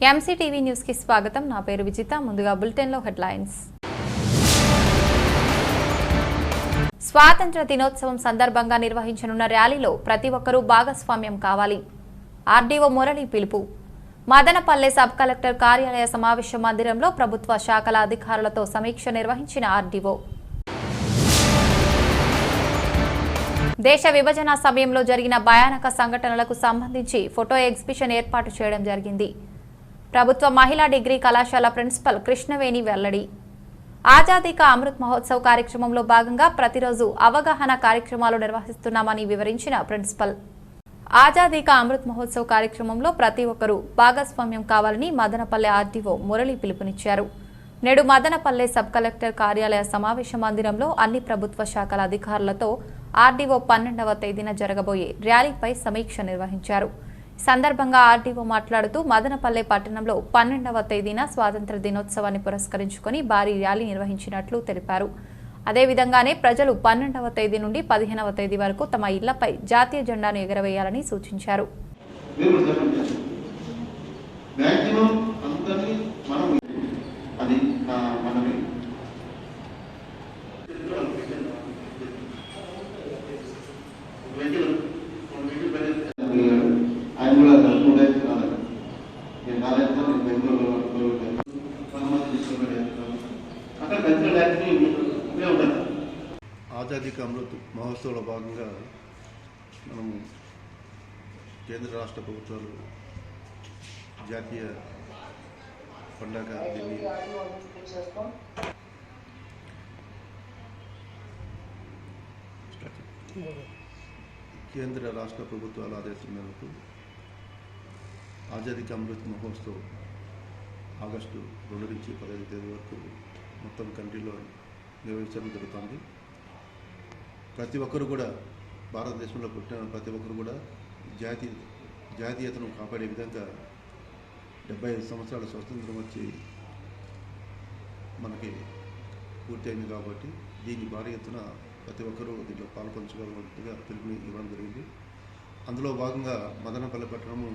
MCTV news కి స్వాగతం. నా పేరు విజిత. ముందుగా బులెటిన్ లో హెడ్లైన్స్. స్వాతంత్ర దినోత్సవం సందర్భంగా నిర్వహించనున్న ర్యాలీలో ప్రతి ఒక్కరూ భాగస్వామ్యం కావాలి. ఆర్డీఓ మురళి పిలుపు. మదనపల్లె సబ్ కలెక్టర్ కార్యాలయ సమావేశ మందిరంలో ప్రభుత్వ శాఖల అధికారులతో సమీక్ష నిర్వహించిన ఆర్డీఓ. దేశ విభజన సమయంలో జరిగిన భయానక సంఘటనలకు సంబంధించి ఫోటో ఎగ్జిబిషన్ ఏర్పాటు చేయడం జరిగింది. ప్రభుత్వ మహిళా డిగ్రీ కళాశాల ప్రిన్సిపల్ కృష్ణవేణి వెల్లడి. ఆజాదీ కా అమృత్ మహోత్సవ్ కార్యక్రమంలో భాగంగా ప్రతిరోజు అవగాహన కార్యక్రమాలు నిర్వహిస్తున్నామని వివరించిన ప్రిన్సిపల్. ఆజాదీ కా అమృత్ మహోత్సవ్ కార్యక్రమంలో ప్రతి ఒక్కరూ భాగస్వామ్యం కావాలని మదనపల్లె ఆర్డీఓ మురళి పిలుపునిచ్చారు. నేడు మదనపల్లె సబ్ కలెక్టర్ కార్యాలయ సమావేశ మందిరంలో అన్ని ప్రభుత్వ శాఖల అధికారులతో ఆర్డీఓ 12వ తేదీన జరగబోయే ర్యాలీపై సమీక్ష నిర్వహించారు. సందర్భంగా ఆర్డీఓ మాట్లాడుతూ మదనపల్లె పట్టణంలో 12వ తేదీన స్వాతంత్ర దినోత్సవాన్ని పురస్కరించుకొని భారీ ర్యాలీ నిర్వహించినట్లు తెలిపారు. అదేవిధంగానే ప్రజలు 12వ తేదీ నుండి 15వ తేదీ వరకు తమ ఇళ్లపై జాతీయ జెండాను ఎగరవేయాలని సూచించారు. ఆజాదీ కా అమృత్ మహోత్సవంలో భాగంగా మనము కేంద్ర రాష్ట్ర ప్రభుత్వాలు జాతీయ పండగ దీన్ని కేంద్ర రాష్ట్ర ప్రభుత్వాల ఆదేశం మేరకు ఆజాదీ కా అమృత్ మహోత్సవ్ ఆగస్టు 2 నుంచి 15 తేదీ వరకు మొత్తం కంట్రీలో నిర్వహించడం జరుగుతుంది. ప్రతి ఒక్కరు కూడా భారతదేశంలో పుట్టిన ప్రతి ఒక్కరు కూడా జాతీయతను కాపాడే విధంగా 75 సంవత్సరాల స్వాతంత్రం వచ్చి మనకి పూర్తయింది కాబట్టి దీని భారీ ఎత్తున ప్రతి ఒక్కరూ దీంట్లో పాల్పంచుకోవాలన్నట్టుగా పిలుపుని ఇవ్వడం జరిగింది. అందులో భాగంగా మదనపల్లె పట్టణము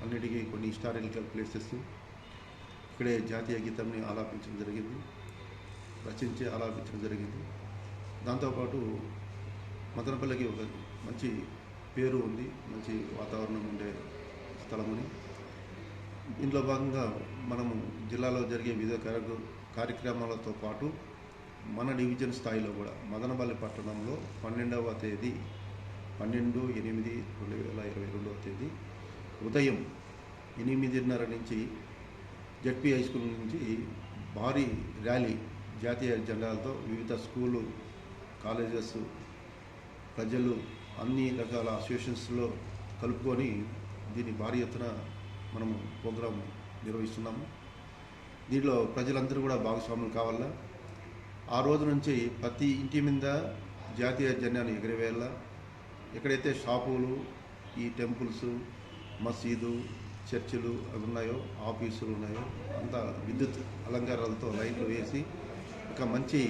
అన్నిటికీ కొన్ని హిస్టారికల్ ప్లేసెస్ ఇక్కడే జాతీయ గీతాన్ని ఆలాపించడం జరిగింది, రచించి ఆలాపించడం జరిగింది. దాంతోపాటు మదనపల్లెకి ఒక మంచి పేరు ఉంది, మంచి వాతావరణం ఉండే స్థలమని. దీనిలో భాగంగా మనము జిల్లాలో జరిగే వివిధ కార్యక్రమాలతో పాటు మన డివిజన్ స్థాయిలో కూడా మదనపల్లె పట్టణంలో 12వ తేదీ 12/8/2022 తేదీ ఉదయం 8:30 నుంచి జెడ్పీ హై స్కూల్ నుంచి భారీ ర్యాలీ జాతీయ జెండాలతో వివిధ స్కూలు, కాలేజెస్, ప్రజలు అన్ని రకాల అసోసియేషన్స్లో కలుపుకొని దీన్ని భారీ ఎత్తున మనము ప్రోగ్రాం నిర్వహిస్తున్నాము. దీనిలో ప్రజలందరూ కూడా భాగస్వాములు కావాలా. ఆ రోజు నుంచి ప్రతి ఇంటి మీద జాతీయ జెండాను ఎగరవేయాలా. ఎక్కడైతే షాపులు, ఈ టెంపుల్స్, మసీదు, చర్చిలు అవి ఉన్నాయో, ఆఫీసులు ఉన్నాయో అంతా విద్యుత్ అలంకారాలతో లైట్లు వేసి ఒక మంచి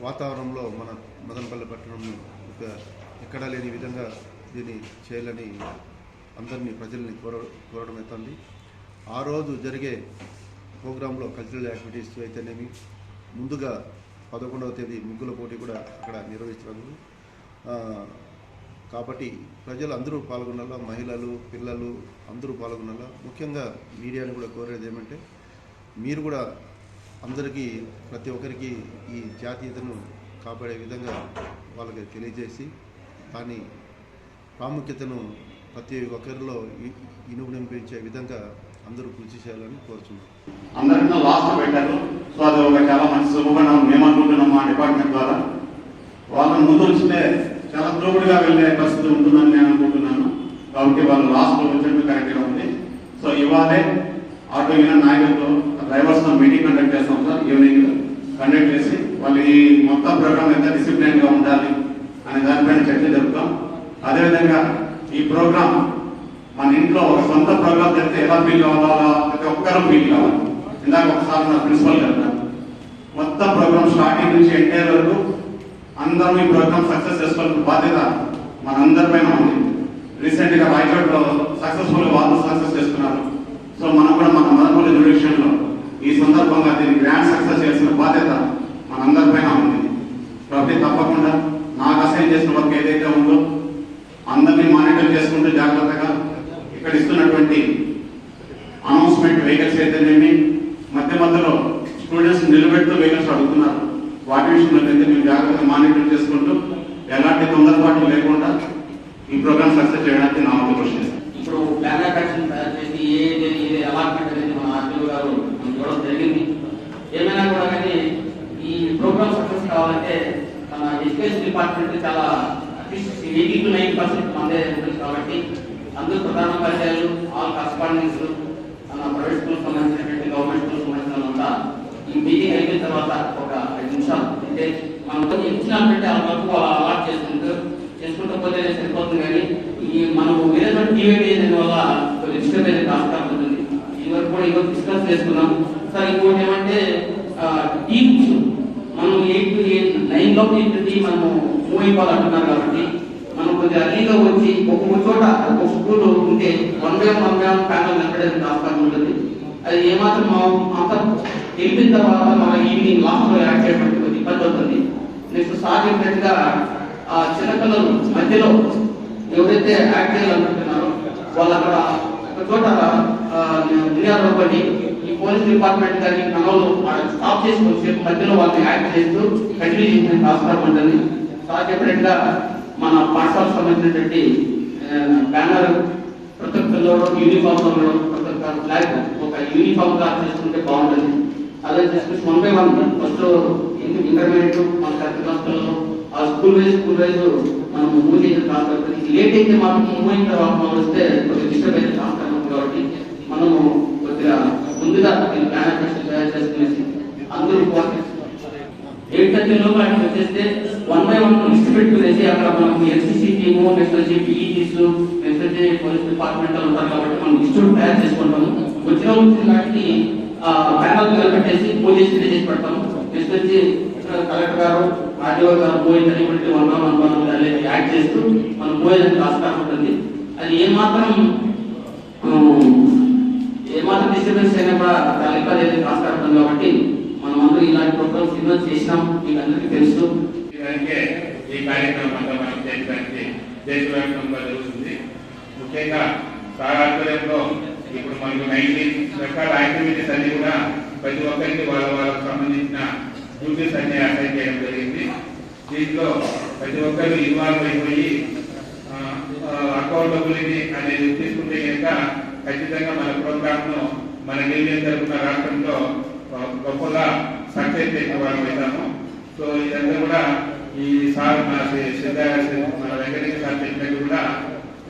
వాతావరణంలో మన మదనపల్లె పట్టణం ఒక ఎక్కడా లేని విధంగా దీన్ని చేయాలని అందరినీ ప్రజల్ని కోరడం అవుతుంది. ఆ రోజు జరిగే ప్రోగ్రాంలో కల్చరల్ యాక్టివిటీస్ అయితేనేమి, ముందుగా 11వ తేదీ ముగ్గుల పోటీ కూడా అక్కడ నిర్వహిస్తున్నారు. కాబట్టి ప్రజలు అందరూ పాల్గొనాలా, మహిళలు, పిల్లలు అందరూ పాల్గొనాలా. ముఖ్యంగా మీడియాని కూడా కోరేది ఏమంటే మీరు కూడా అందరికీ ప్రతి ఒక్కరికి ఈ జాతీయతను కాపాడే విధంగా వాళ్ళకి తెలియజేసి దాని ప్రాముఖ్యతను ప్రతి ఒక్కరిలో ఇనుమడింపే విధంగా అందరూ కృషి చేయాలని కోరుతున్నాం. అందరికీ లాస్ట్ పెట్టారు. సో అది ఒక చాలా మంచి శుభపరిణామం మేమనుకుంటున్నాం. మా డిపార్ట్మెంట్ ద్వారా వాళ్ళని ముందు వచ్చితే చాలా దూకుడుగా వెళ్ళే పరిస్థితి ఉంటుందని నేను అనుకుంటున్నాను. కాబట్టి వాళ్ళు లాస్ట్ వచ్చేది కరెక్ట్గా ఉంది. సో ఇవాళే ఆటో యూనియన్ నాయకులతో డ్రైవర్స్తో మీటింగ్ కండక్ట్ చేస్తాం సార్. ఈవినింగ్ కండక్ట్ చేసి వాళ్ళు ఈ మొత్తం ప్రోగ్రామ్ ఎంత డిసిప్లిన్గా ఉండాలి అనే దానిపైన చర్చ జరుపుతాం. అదేవిధంగా ఈ ప్రోగ్రామ్ మన ఇంట్లో ఒక సొంత ప్రోగ్రామ్ జరిగితే ఎలా ఫీల్ కావాలో ప్రతి ఒక్కరూ ఫీల్ కావాలి. ఇందాక ఒకసారి నా ప్రిన్సిపల్ గారు మొత్తం ప్రోగ్రామ్ స్టార్టింగ్ నుంచి ఎండ్ వరకు అందరం ఈ ప్రోగ్రామ్ సక్సెస్ చేసుకోవాల్సిన బాధ్యత మనందరిపైన ఉంది. రీసెంట్ గా రాయగఢ్ లో సక్సెస్ఫుల్ వాళ్ళు సక్సెస్ చేసుకున్నారు. సో మనం కూడా మన మదనపల్లి జ్యుడిషియల్లో ఈ సందర్భంగా దీన్ని గ్రాండ్ సక్సెస్ చేయాల్సిన బాధ్యత మనందరిపైన ఉంది. కాబట్టి తప్పకుండా నాకు అసైన్ చేసిన వర్క్ ఏదైతే ఉందో అందరినీ మానిటర్ చేసుకుంటూ జాగ్రత్తగా ఇక్కడ ఇస్తున్నటువంటి అనౌన్స్మెంట్ వెహికల్స్ అయితేనేమి మధ్య మధ్యలో స్టూడెంట్స్ నిలబెడుతూ వెహికల్స్ అడుగుతున్నారు, వాటి విషయంలో అయితే మేము జాగ్రత్తగా మానిటర్ చేసుకుంటూ ఎలాంటి తొందరపాట్లు లేకుండా ఈ ప్రోగ్రామ్ సక్సెస్ చేయడానికి నా వంతు కృషి చేస్తాం. ఇప్పుడు ప్లాన్ అట్రాక్షన్ తయారు చేసి ఏ అలాట్మెంట్ అనేది మన ఆర్టీఓ గారు చూడడం జరిగింది. ఏమైనా కూడా కానీ ఈ ప్రోగ్రామ్ సక్సెస్ కావాలంటే మన ఎడ్యుకేషన్ డిపార్ట్మెంట్ చాలా అట్లీస్ట్ 80 to 90% మందే ఉంటుంది. కాబట్టి అందరూ ప్రధాన ఉపాధ్యాయులు, ఆల్ కరస్పాండెంట్స్, మన ప్రైవేట్ స్కూల్ సంబంధించినటువంటి గవర్నమెంట్ స్కూల్ సంబంధించిన ఈ మీటింగ్ అయిపోయిన తర్వాత ఒక 5 నిమిషాలు అంటే మనం ఇచ్చినటువంటి ఆ వరకు అలాట్ చేసుకుంటూ పోతే సరిపోతుంది. కానీ ఈ మనం వేరే డివైడ్ చేయడం వల్ల డిస్టర్బ్ అయ్యే ఆస్కారం ఉంటుంది. ఈ వరకు కూడా ఈరోజు డిస్కస్ చేసుకున్నాం సార్. ఇంకోటి ఏమంటే టీమ్స్ మనం 8 to 9 లోపు ఇంటికి మనము మూవ్ అయిపోవాలంటున్నారు. కాబట్టి మనం కొద్దిగా అర్లీగా వచ్చి ఒక్కొక్క చోట ఒక స్కూల్ ఉంటే 1 by 1 ప్యానల్ నడపడానికి ఆస్కారం ఉంటుంది. అది ఏమాత్రం అంతా తెలిపిన తర్వాత మన ఈవినింగ్ లాస్ట్ లో యాడ్ చేయడానికి కొద్దిగా ఇబ్బంది అవుతుంది. నెక్స్ట్ సార్ చెప్పినట్టుగా చిన్నపిల్లలు మధ్యలో ఎవరైతే యాడ్ చేయాలనుకుంటున్నారో వాళ్ళు అక్కడ ఒక చోట నిలబడి ఈ పోలీస్ డిపార్ట్మెంట్ కానీ మనలో స్టాప్ చేసుకొని మధ్యలో వాళ్ళని యాడ్ చేస్తూ కంటిన్యూ చేసిన ఆస్కారం ఉంటుంది. సార్ చెప్పినట్టుగా మన పాఠశాలకు సంబంధించినటువంటి బ్యానర్ ప్రతి ఒక్క పిల్లలు యూనిఫామ్ లో ప్రతి ఒక్క ఫ్లాగ్ ఒక యూనిఫామ్ గా చేసుకుంటే బాగుంటుంది. అదే డిస్కస్ 1 by 1 ఫస్ట్ ఇంటర్మీడియట్ మన క్లాసులలో ఆ స్కూల్ వైజ్ మనం మూవ్ చేసిన కాకపోతే లేట్ అయితే మాత్రం మూవ్ అయిన తర్వాత మనం వస్తే కొద్దిగా డిస్టర్బ్ అయితే ఆస్కారం ఉంది. కాబట్టి మనము కొద్దిగా ముందుగా ప్లాన్ తయారు చేసుకునేసి అందరూ 8:30 లోపు అక్కడికి వచ్చేస్తే 1 by 1 లిస్ట్ పెట్టుకునేసి అక్కడ మనకు ఎన్సీసీ టీము, నెక్స్ట్ వచ్చి పీఈటీస్, నెక్స్ట్ వచ్చి పోలీస్ డిపార్ట్మెంట్ ఉంటారు. కాబట్టి మనం లిస్ట్ తయారు చేసుకుంటాము. వచ్చిన వాటికి ప్యానల్ నిలబెట్టేసి పూజ చేసి పెడతాము. నెక్స్ట్ వచ్చి కలెక్టర్ గారు, ఆర్టీఓ గారు పోయిందని బట్టి 1 by 1 యాడ్ చేస్తూ మనం పోయేదానికి ఆస్కారం ఉంటుంది. అది ఏమాత్రం డిస్టర్బెన్స్ అయినా కూడా చాలా ఇబ్బంది అయితే ఆస్కారం ఉంటుంది. కాబట్టి మనం అందరూ ఇలాంటి ప్రోగ్రామ్స్ ఎన్నో చేసినాం, మీకు అందరికీ తెలుసు. ఈ కార్యక్రమం అంతా మనం చేయడానికి దేశవ్యాప్తంగా జరుగుతుంది. ముఖ్యంగా సార్ ఆధ్వర్యంలో ఇప్పుడు మనకు 19 రకాల యాక్టివిటీస్ అన్ని కూడా ప్రతి ఒక్కరికి వాళ్ళకు సంబంధించిన డ్యూటీస్ అన్ని అసైన్ చేయడం జరిగింది. దీంట్లో ప్రతి ఒక్కరు ఇన్వాల్వ్ అయిపోయి అకౌంటబిలిటీ అనేది తీసుకుంటే కనుక ఖచ్చితంగా మన ప్రోగ్రామ్ ను మన ఢిల్లీ జరుగుతున్న రాష్ట్రంలో గొప్పగా సక్సెస్ చేసిన వాళ్ళు అవుతాము. సో ఇదంతా కూడా ఈ సార్ మన వెంకటేశ్వర సార్ చెప్పినట్టు కూడా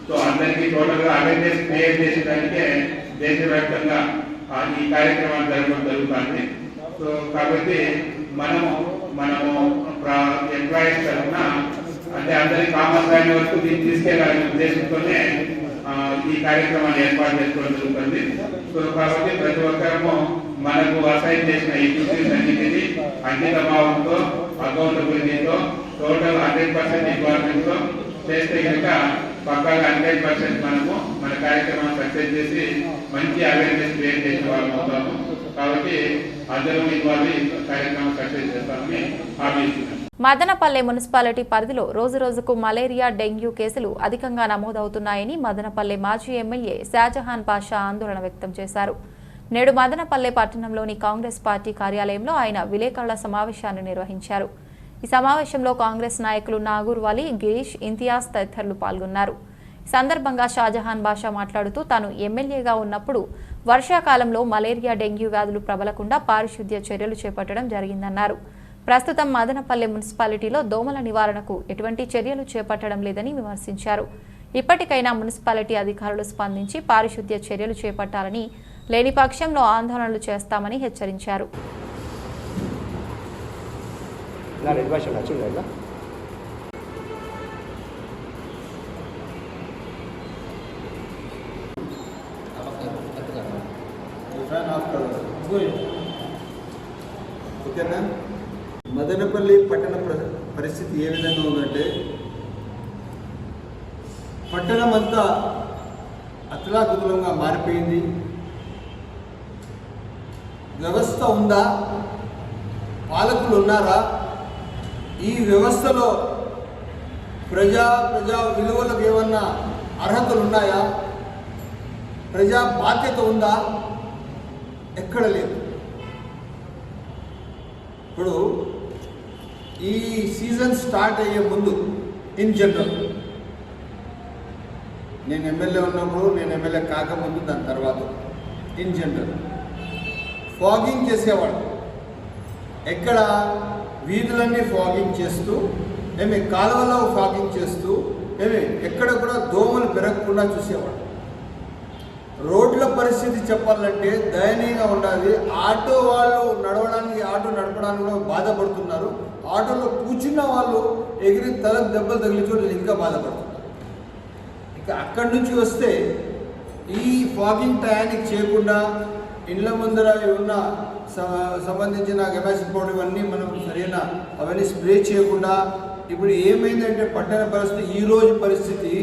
సో అందరికీ టోటల్ గా అవేర్నెస్ క్రియేట్ చేసేదానికే దేశవ్యాప్తంగా ఈ కార్యక్రమాలు జరగడం జరుగుతుంది. సో కాబట్టి మనము ఎంప్లాయీస్ తరఫున అంటే అందరి కామన్ అయిన వరకు దీన్ని తీసుకెళ్లాలనే ఉద్దేశంతోనే ఈ కార్యక్రమాన్ని ఏర్పాటు చేసుకోవడం జరుగుతుంది. సో కాబట్టి ప్రతి ఒక్కరము మనకు అసైన్ చేసిన ఈ డ్యూటీస్ అన్నింటినీ అంకిత భావంతో, అకౌంటబిలిటీతో, టోటల్ 100% ఇన్వాల్వ్మెంట్ తో చేస్తే కనుక పక్కాగా 100% మనము మన కార్యక్రమాన్ని సక్సెస్ చేసి మంచి అవేర్నెస్ క్రియేట్ చేసిన వాళ్ళం అవుతాము. కాబట్టి అందరూ ఇన్వాల్వ్ కార్యక్రమం సక్సెస్ చేస్తామని హామీ ఇస్తున్నాం. మదనపల్లె మున్సిపాలిటీ పరిధిలో రోజురోజుకు మలేరియా, డెంగ్యూ కేసులు అధికంగా నమోదవుతున్నాయని మదనపల్లె మాజీ ఎమ్మెల్యే షాజహాన్ బాషా ఆందోళన వ్యక్తం చేశారు. నేడు మదనపల్లె పట్టణంలోని కాంగ్రెస్ పార్టీ కార్యాలయంలో ఆయన విలేకరుల సమావేశాన్ని నిర్వహించారు. ఈ సమావేశంలో కాంగ్రెస్ నాయకులు నాగూర్ వలీ, గిరీష్, ఇంతియాజ్ తదితరులు పాల్గొన్నారు. ఈ సందర్భంగా షాజహాన్ బాషా మాట్లాడుతూ తాను ఎమ్మెల్యేగా ఉన్నప్పుడు వర్షాకాలంలో మలేరియా, డెంగ్యూ వ్యాధులు ప్రబలకుండా పారిశుద్ధ్య చర్యలు చేపట్టడం జరిగిందన్నారు. ప్రస్తుతం మదనపల్లె మున్సిపాలిటీలో దోమల నివారణకు ఎటువంటి చర్యలు చేపట్టడం లేదని విమర్శించారు. ఇప్పటికైనా మున్సిపాలిటీ అధికారులు స్పందించి పారిశుద్ధ్య చర్యలు చేపట్టాలని, లేని పక్షంలో ఆందోళనలు చేస్తామని హెచ్చరించారు. మదనపల్లి పట్టణ పరిస్థితి ఏ విధంగా ఉందంటే పట్టణం అంతా అతలాకుతలంగా మారిపోయింది. వ్యవస్థ ఉందా, పాలకులు ఉన్నారా, ఈ వ్యవస్థలో ప్రజా విలువలకు ఏమన్నా అర్హతలు ఉన్నాయా, ప్రజా బాధ్యత ఉందా? ఎక్కడ లేదు. ఇప్పుడు ఈ సీజన్ స్టార్ట్ అయ్యే ముందు ఇన్ జనరల్, నేను ఎమ్మెల్యే ఉన్నప్పుడు, నేను ఎమ్మెల్యే కాకముందు, దాని తర్వాత ఇన్ జనరల్ ఫాగింగ్ చేసేవాడు. ఎక్కడ వీధులన్నీ ఫాగింగ్ చేస్తూ, కాలువలో ఫాగింగ్ చేస్తూ, ఎక్కడ కూడా దోమలు పెరగకుండా చూసేవాడు. రోడ్ల పరిస్థితి చెప్పాలంటే దయనీయంగా ఉండాలి. ఆటో వాళ్ళు నడపడానికి కూడా బాధపడుతున్నారు. ఆటోలో కూర్చున్న వాళ్ళు ఎగిరి తలకు దెబ్బలు తగిలి చోటు ఇంకా బాధపడుతున్నారు. ఇక అక్కడి నుంచి వస్తే ఈ ఫాగింగ్ టయానికి చేయకుండా ఇళ్ళ ముందర ఉన్న సంబంధించిన కెపాసిటీ పౌడర్ ఇవన్నీ మనం సరైన అవన్నీ స్ప్రే చేయకుండా, ఇప్పుడు ఏమైందంటే పట్టణ పరిస్థితి, ఈరోజు పరిస్థితి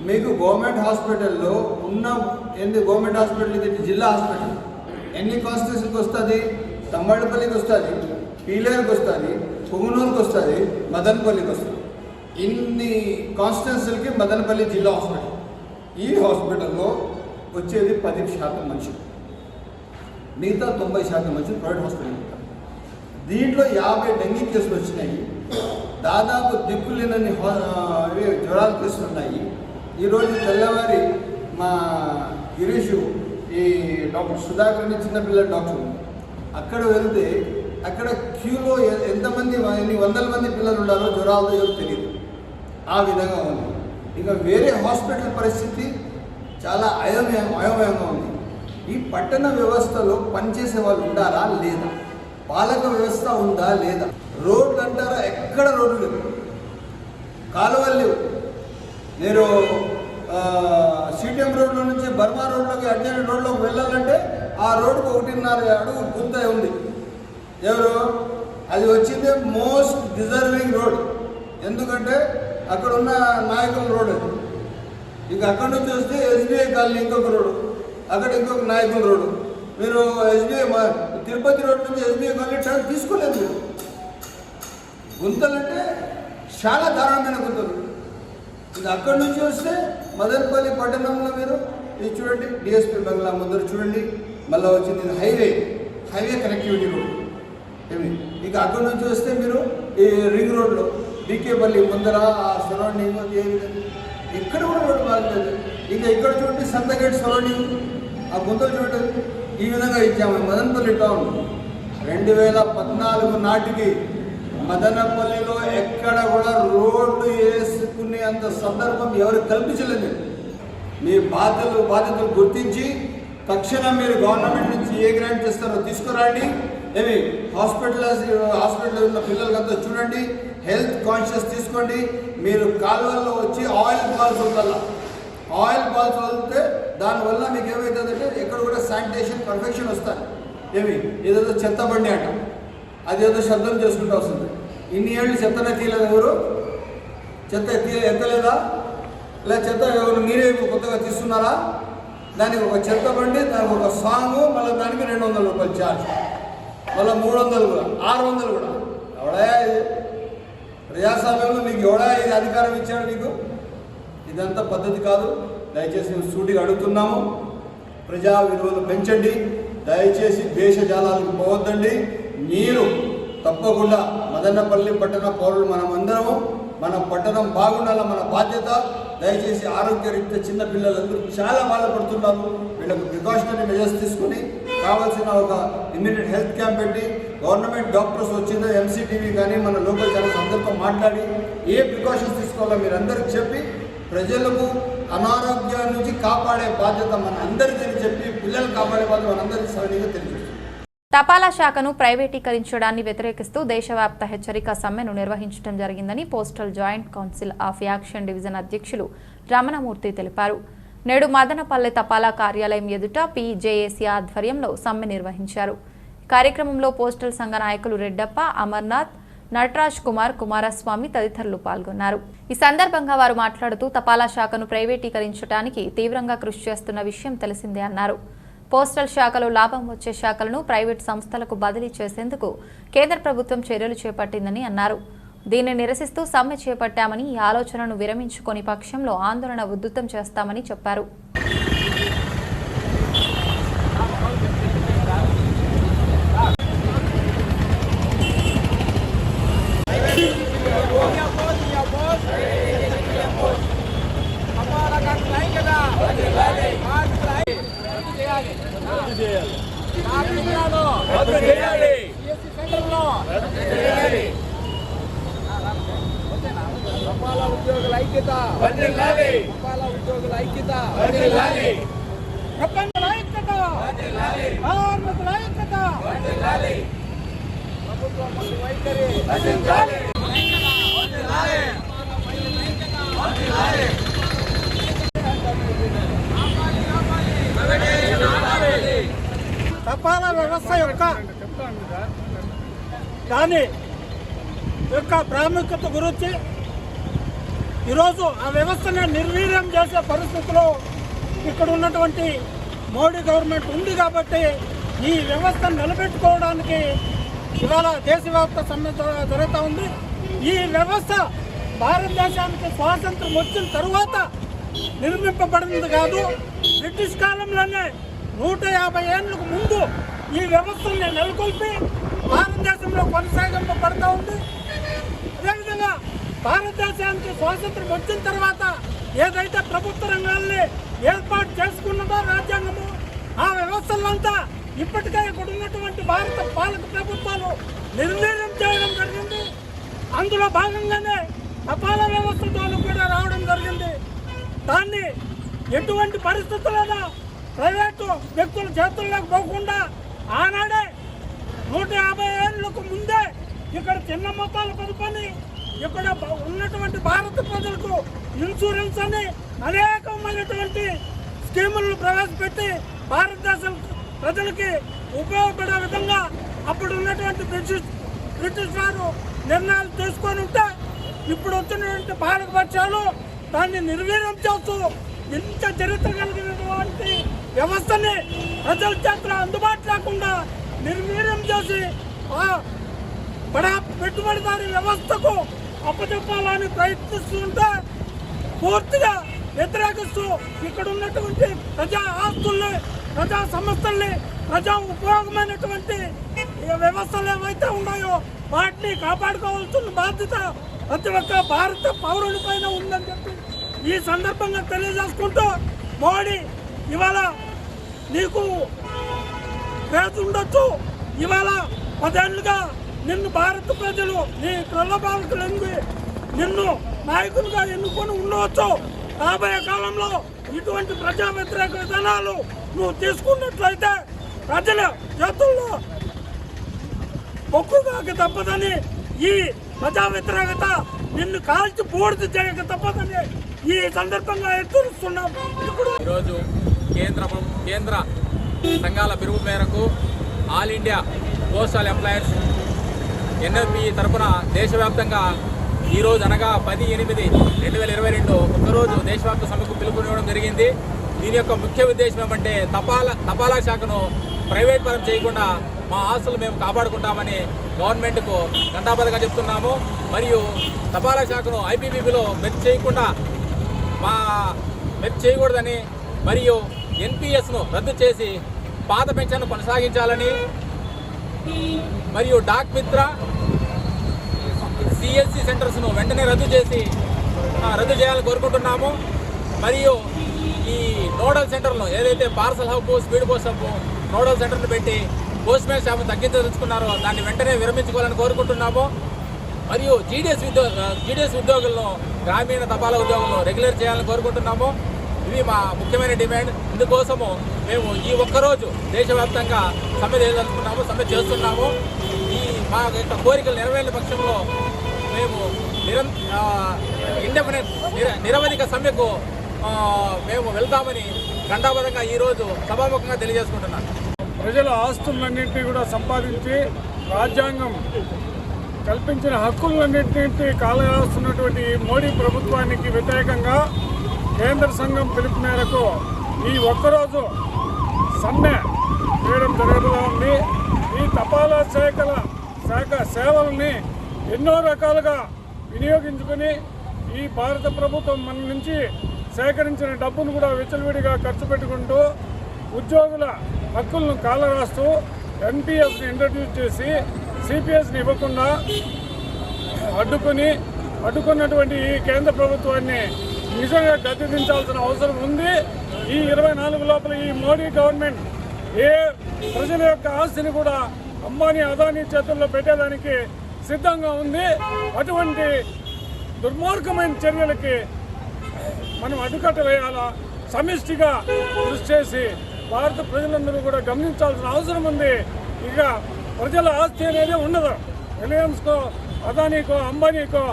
మీకు గవర్నమెంట్ హాస్పిటల్లో ఉన్న గవర్నమెంట్ హాస్పిటల్ ఇది జిల్లా హాస్పిటల్ ఎన్ని కాన్స్టిట్యూన్సీకి వస్తుంది? తమ్మళ్ళపల్లికి వస్తుంది, పీలేరుకి వస్తుంది, పొంగునూరుకి వస్తుంది, మదనపల్లికి వస్తుంది. ఇన్ని కాన్స్టిట్యూన్సీలకి మదనపల్లి జిల్లా హాస్పిటల్. ఈ హాస్పిటల్లో వచ్చేది 10% మనుషులు, మిగతా 90% మనుషులు ప్రైవేట్ హాస్పిటల్ ఉంటారు. దీంట్లో 50 డెంగీ కేసులు వచ్చినాయి. దాదాపు దిక్కులేనన్ని జ్వరాలు కేసులు ఉన్నాయి. ఈరోజు తెల్లవారి మా గిరీషు ఈ డాక్టర్ సుధాకర్ అని చిన్నపిల్లల డాక్టర్ అక్కడ వెళ్తే అక్కడ క్యూలో ఎంతమంది, ఎన్ని వందల మంది పిల్లలు ఉన్నారో జ్వరాలతో ఎవరు తెలియదు. ఆ విధంగా ఉంది. ఇక వేరే హాస్పిటల్ పరిస్థితి చాలా అయోమయంగా ఉంది. ఈ పట్టణ వ్యవస్థలో పనిచేసే వాళ్ళు ఉండారా లేదా, పాలక వ్యవస్థ ఉందా లేదా, రోడ్లు అంటారా ఎక్కడ రోడ్లు లేవు, కాలువలు లేవు. నేను సిటిఎం రోడ్లో నుంచి బర్మా రోడ్లోకి అర్జెంట్ రోడ్లోకి వెళ్ళాలంటే ఆ రోడ్డుకు 1.5 అడుగు గుంత ఉంది. ఎవరు అది వచ్చిందే మోస్ట్ డిజర్వింగ్ రోడ్, ఎందుకంటే అక్కడ ఉన్న నాయకుల రోడ్ అది. ఇంకా అక్కడ నుంచి వస్తే ఎస్బీఐ కాలనీ ఇంకొక రోడ్డు, అక్కడ ఇంకొక నాయకుల రోడ్డు. మీరు ఎస్బీఐ తిరుపతి రోడ్ నుంచి ఎస్బీఐ కాలనీ ట్రాక్ తీసుకోలేదు. మీరు గుంతలంటే చాలా దారుణమైన గుంతలు. ఇది అక్కడి నుంచి వస్తే మదనపల్లి పట్టణంలో మీరు ఇది చూడండి, డిఎస్పీ బంగ్లా ముందర చూడండి, మళ్ళీ వచ్చింది ఇది హైవే కనెక్టివిటీ రోడ్. ఇక అక్కడి నుంచి వస్తే మీరు ఈ రింగ్ రోడ్లో డీకేపల్లి ముందర ఆ సరౌండింగ్ ఇక్కడ కూడా రోడ్డు బాగలేదు. ఇంకా ఇక్కడ చూడండి సంతగేట్ సరౌండింగ్ ఆ గుంతలు చూడండి. ఈ విధంగా ఇచ్చాము. మదనపల్లి టౌన్ 2014 నాటికి మదనపల్లిలో ఎక్కడ కూడా రోడ్డు వేసుకునే అంత సందర్భం ఎవరికి కల్పించలేదు. మీ బాధ్యతలు గుర్తించి తక్షణం మీరు గవర్నమెంట్ నుంచి ఏ గ్రాంట్ ఇస్తారో తీసుకురండి. హాస్పిటల్ ఉన్న పిల్లలకంతా చూడండి, హెల్త్ కాన్షియస్ తీసుకోండి. మీరు కాలువల్లో వచ్చి ఆయిల్ బాల్స్ వదిలితే దానివల్ల మీకు ఏమవుతుందంటే ఎక్కడ కూడా శానిటేషన్ పర్ఫెక్షన్ వస్తుంది. ఏదేదో చెత్త బండి అంట, అదేదో శబ్దం చేసుకుంటూ వస్తుంది. ఇన్ని ఏళ్ళు చెత్తనే తీయలేదు, ఎవరు చెత్త ఎత్తలేదా? లేదా చెత్త ఎవరు మీరే కొత్తగా తీస్తున్నారా? దానికి ఒక చెత్త బండి, దానికి ఒక సాంగ్, మళ్ళీ దానికి 200 రూపాయలు ఛార్జ్, మళ్ళీ 300 కూడా, 600 కూడా. ఎవడా ఇది ప్రజాస్వామ్యంలో మీకు ఎవడా ఇది అధికారం ఇచ్చాడు మీకు? ఇదంతా పద్ధతి కాదు. దయచేసి మేము సూటిగా అడుగుతున్నాము, ప్రజా విలువలు పెంచండి. దయచేసి దేశ జాలాలకు పోవద్దండి. మీరు తప్పకుండా మదనపల్లి పట్టణ పౌరులు మనమందరము, మన పట్టణం బాగుండాలి, మన బాధ్యత. దయచేసి ఆరోగ్యరీత్యా చిన్న పిల్లలందరూ చాలా బాధపడుతున్నారు. వీళ్ళకు ప్రికాషనరీ మెజర్స్ తీసుకుని కావాల్సిన ఒక ఇమ్మీడియట్ హెల్త్ క్యాంప్ పెట్టి గవర్నమెంట్ డాక్టర్స్ వచ్చిందో ఎంసీటీవీ కానీ మన లోకల్ ఛానల్స్ అందరితో మాట్లాడి ఏ ప్రికాషన్స్ తీసుకోవాలో మీరు అందరికి చెప్పి ప్రజలకు అనారోగ్యం నుంచి కాపాడే బాధ్యత మన అందరికీ చెప్పి పిల్లలు కాపాడే బాధ్యత మనందరికీ సరైనగా తెలియజేస్తుంది. తపాలా శాఖను ప్రైవేటీకరించడాన్ని వ్యతిరేకిస్తూ దేశవ్యాప్త హెచ్చరిక సమ్మెను నిర్వహించడం జరిగిందని postal joint council of action division అధ్యక్షులు రమణమూర్తి తెలిపారు. నేడు మదనపల్లె తపాలా కార్యాలయం ఎదుట పీజేఏసీ ఆధ్వర్యంలో సమ్మె నిర్వహించారు. కార్యక్రమంలో పోస్టల్ సంఘ నాయకులు రెడ్డప్ప, అమర్నాథ్, నటరాజ్ కుమార్, కుమారస్వామి తదితరులు పాల్గొన్నారు. ఈ సందర్భంగా వారు మాట్లాడుతూ తపాలా శాఖను ప్రైవేటీకరించడానికి తీవ్రంగా కృషి చేస్తున్న విషయం తెలిసిందే అన్నారు. పోస్టల్ శాఖలో లాభం వచ్చే శాఖలను ప్రైవేట్ సంస్థలకు బదిలీ చేసేందుకు కేంద్ర ప్రభుత్వం చర్యలు చేపట్టిందని అన్నారు. దీన్ని నిరసిస్తూ సమ్మె చేపట్టామని, ఈ ఆలోచనను విరమించుకొని పక్షంలో ఆందోళన ఉధృతం చేస్తామని చెప్పారు. ఉద్యోగుల ఐక్యత ఉద్యోగుల ఐక్యత ప్రపంచ ఐక్యత కార్మికుల ఐక్యత ప్రభుత్వం ముందు వైఖరి తపాలా వ్యవస్థ యొక్క దాని యొక్క ప్రాముఖ్యత గురించి ఈరోజు ఆ వ్యవస్థను నిర్వీర్యం చేసే పరిస్థితిలో ఇక్కడ ఉన్నటువంటి మోడీ గవర్నమెంట్ ఉంది కాబట్టి ఈ వ్యవస్థను నిలబెట్టుకోవడానికి ఇవాళ దేశవ్యాప్త సమ్మె జరుగుతూ ఉంది. ఈ వ్యవస్థ భారతదేశానికి స్వాతంత్రం వచ్చిన తరువాత నిర్మింపబడింది కాదు. బ్రిటిష్ కాలంలోనే 150 ఏళ్ళకు ముందు ఈ వ్యవస్థని నెలకొల్పి భారతదేశంలో కొనసాగింపబడుతూ ఉంది. అదేవిధంగా భారతదేశానికి స్వాతంత్రం వచ్చిన తర్వాత ఏదైతే ప్రభుత్వ రంగాల్ని ఏర్పాటు చేసుకున్నదో రాజ్యాంగము, ఆ వ్యవస్థలంతా ఇప్పటికే ఇక్కడ ఉన్నటువంటి భారత పాలక ప్రభుత్వాలు నిర్వీర్యం చేయడం జరిగింది. అందులో భాగంగానే తపాలా వ్యవస్థతో కూడా రావడం జరిగింది. దాన్ని ఎటువంటి పరిస్థితుల్లో ప్రైవేటు వ్యక్తుల చేతుల్లోకి పోకుండా ఆనాడే 150 ఏళ్లకు ముందే ఇక్కడ చిన్న మొత్తాలు కలుపుకొని ఇక్కడ ఉన్నటువంటి భారత ప్రజలకు ఇన్సూరెన్స్ అని అనేకమైనటువంటి స్కీములను ప్రవేశపెట్టి భారతదేశం ప్రజలకి ఉపయోగపడే విధంగా అప్పుడు ఉన్నటువంటి బ్రిటిష్ వారు నిర్ణయాలు తీసుకొని ఉంటే ఇప్పుడు వచ్చినటువంటి పాలక పక్షాలు దాన్ని నిర్వీర్యం చేస్తూ ఇంత చరిత్ర కలిగినటువంటి వ్యవస్థని ప్రజల చేతుల్లో అందుబాటు లేకుండా నిర్వీర్యం చేసి బడా పెట్టుబడిదారి వ్యవస్థకు అప్పచెప్పాలని ప్రయత్నిస్తుంటే పూర్తిగా వ్యతిరేకిస్తూ ఇక్కడ ఉన్నటువంటి ప్రజా ఆస్తుల్ని, ప్రజా సంస్థల్ని, ప్రజా ఉపయోగమైనటువంటి వ్యవస్థలు ఏవైతే ఉన్నాయో వాటిని కాపాడుకోవాల్సిన బాధ్యత ప్రతి ఒక్క భారత పౌరుడి పైన ఉందని చెప్పి ఈ సందర్భంగా తెలియజేసుకుంటూ, మోడీ ఇవాళ నీకు పేరు ఉండొచ్చు, ఇవాళ 10 ఏళ్ళుగా నిన్ను భారత ప్రజలు నీ ప్రలోభాలకు నిన్ను నాయకులుగా ఎన్నుకొని ఉండవచ్చు. రాబోయే కాలంలో ఇటువంటి ప్రజా వ్యతిరేక విధానాలు నువ్వు తీసుకున్నట్లయితే ప్రజల చేతుల్లో ఒక్కుగాక తప్పదని, ఈ ప్రజా వ్యతిరేకత నిన్ను కాల్చి పూర్తి చేయక తప్పదని ఈ సందర్భంగా హెచ్చరిస్తున్నాం. ఈరోజు కేంద్ర సంఘాల పిలుపు మేరకు all India postal employers NFP తరఫున దేశవ్యాప్తంగా ఈరోజు అనగా 10/8/2022 ఒక్కరోజు దేశవ్యాప్త సమ్మెకు పిలుపునివ్వడం జరిగింది. దీని యొక్క ముఖ్య ఉద్దేశం ఏమంటే తపాలా శాఖను ప్రైవేట్ పరం చేయకుండా మా ఆస్తులు మేము కాపాడుకుంటామని గవర్నమెంట్కు ఘంటాపథంగా చెప్తున్నాము. మరియు తపాలా శాఖను IPPBలో మెర్జ్ చేయకూడదని మరియు NPSను రద్దు చేసి పాత పెన్షన్ను కొనసాగించాలని మరియు డాక్ మిత్ర CSC సెంటర్స్ను వెంటనే రద్దు చేయాలని కోరుకుంటున్నాము. మరియు ఈ నోడల్ సెంటర్ను ఏదైతే parcel hub, speed post hub nodal సెంటర్ను పెట్టి పోస్ట్ మ్యాన్ స్టాఫ్ను తగ్గించదలుచుకున్నారో దాన్ని వెంటనే విరమించుకోవాలని కోరుకుంటున్నాము. మరియు GDS ఉద్యోగులను, గ్రామీణ తపాలా ఉద్యోగులను రెగ్యులర్ చేయాలని కోరుకుంటున్నాము. ఇవి మా ముఖ్యమైన డిమాండ్. ఇందుకోసము మేము ఈ ఒక్కరోజు దేశవ్యాప్తంగా సమ్మె చేస్తున్నాము. ఈ మా యొక్క కోరికలు నెరవేరిన పక్షంలో మేము నిరవధిక సమ్మెకు మేము వెళ్తామని ఘంటాపథంగా ఈరోజు సభాముఖంగా తెలియజేసుకుంటున్నాను. ప్రజల ఆస్తులన్నింటినీ కూడా సంపాదించి రాజ్యాంగం కల్పించిన హక్కులన్నింటినీ కాలరాస్తున్నటువంటి మోడీ ప్రభుత్వానికి వ్యతిరేకంగా కేంద్ర సంఘం పిలుపు మేరకు ఈ ఒక్కరోజు సమ్మె చేయడం జరుగుతూ ఉంది. ఈ తపాలా శాఖ సేవల్ని ఎన్నో రకాలుగా వినియోగించుకొని ఈ భారత ప్రభుత్వం మన నుంచి సేకరించిన డబ్బును కూడా విచ్చలవిడిగా ఖర్చు పెట్టుకుంటూ ఉద్యోగుల హక్కులను కాలరాస్తూ ఎన్పిఎస్ని ఇంట్రడ్యూస్ చేసి సిపిఎస్ని ఇవ్వకుండా అడ్డుకున్నటువంటి ఈ కేంద్ర ప్రభుత్వాన్ని నిజంగా గద్దెదించాల్సిన అవసరం ఉంది. ఈ 24 లోపల ఈ మోడీ గవర్నమెంట్ ఏ ప్రజల యొక్క ఆస్తిని కూడా అంబానీ అదానీ చేతుల్లో పెట్టేదానికి సిద్ధంగా ఉంది. అటువంటి దుర్మార్గమైన చర్యలకి మనం అడ్డుకట్ట వేయాలా, సమిష్టిగా కృషి చేసి భారత ప్రజలందరూ కూడా గమనించాల్సిన అవసరం ఉంది. ఇక ప్రజల ఆస్తి అనేది ఉండదు. రిలయన్స్కో అదానీకో అంబానీకో